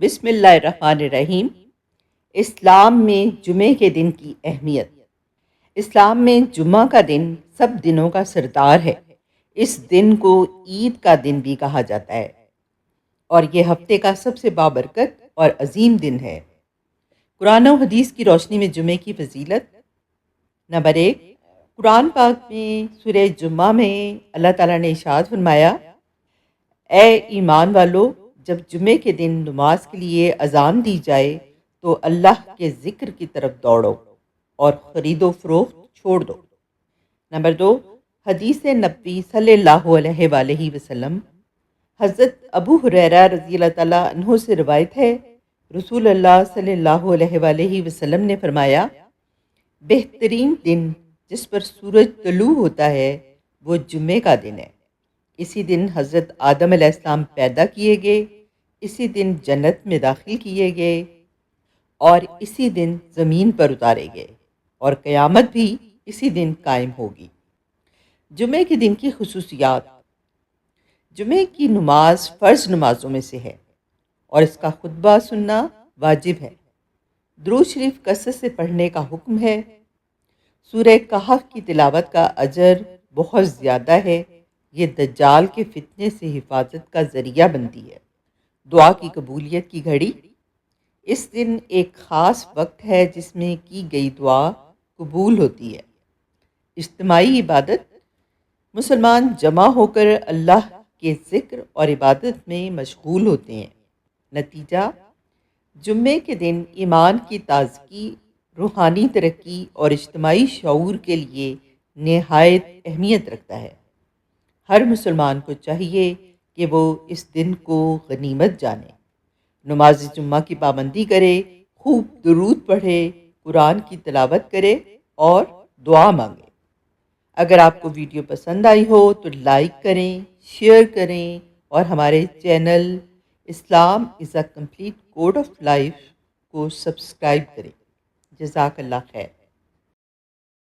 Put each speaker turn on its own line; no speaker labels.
بسم اللہ الرحمن الرحیم۔ اسلام میں جمعے کے دن کی اہمیت۔ اسلام میں جمعہ کا دن سب دنوں کا سردار ہے۔ اس دن کو عید کا دن بھی کہا جاتا ہے اور یہ ہفتے کا سب سے بابرکت اور عظیم دن ہے۔ قرآن و حدیث کی روشنی میں جمعے کی فضیلت۔ نمبر 1، قرآن پاک میں سورہ جمعہ میں اللہ تعالیٰ نے ارشاد فرمایا، اے ایمان والو، جب جمعے کے دن نماز کے لیے اذان دی جائے تو اللہ کے ذکر کی طرف دوڑو اور خرید و فروخت چھوڑ دو۔ نمبر 2، حدیث نبوی صلی اللہ علیہ وآلہ وسلم۔ حضرت ابو ہریرہ رضی اللہ تعالیٰ عنہ سے روایت ہے، رسول اللہ صلی اللہ علیہ وآلہ وسلم نے فرمایا، بہترین دن جس پر سورج طلوع ہوتا ہے وہ جمعے کا دن ہے۔ اسی دن حضرت آدم علیہ السلام پیدا کیے گئے، اسی دن جنت میں داخل کیے گئے اور اسی دن زمین پر اتارے گئے اور قیامت بھی اسی دن قائم ہوگی۔ جمعے کے دن کی خصوصیات۔ جمعے کی نماز فرض نمازوں میں سے ہے اور اس کا خطبہ سننا واجب ہے۔ درود شریف کثرت سے پڑھنے کا حکم ہے۔ سورہ کہف کی تلاوت کا اجر بہت زیادہ ہے۔ یہ دجال کے فتنے سے حفاظت کا ذریعہ بنتی ہے۔ دعا کی قبولیت کی گھڑی۔ اس دن ایک خاص وقت ہے جس میں کی گئی دعا قبول ہوتی ہے۔ اجتماعی عبادت۔ مسلمان جمع ہو کر اللہ کے ذکر اور عبادت میں مشغول ہوتے ہیں۔ نتیجہ، جمعے کے دن ایمان کی تازگی، روحانی ترقی اور اجتماعی شعور کے لیے نہایت اہمیت رکھتا ہے۔ ہر مسلمان کو چاہیے کہ وہ اس دن کو غنیمت جانے، نماز جمعہ کی پابندی کرے، خوب درود پڑھے، قرآن کی تلاوت کرے اور دعا مانگے۔ اگر آپ کو ویڈیو پسند آئی ہو تو لائک کریں، شیئر کریں اور ہمارے چینل اسلام is a complete code of life کو سبسکرائب کریں۔ جزاک اللہ خیر۔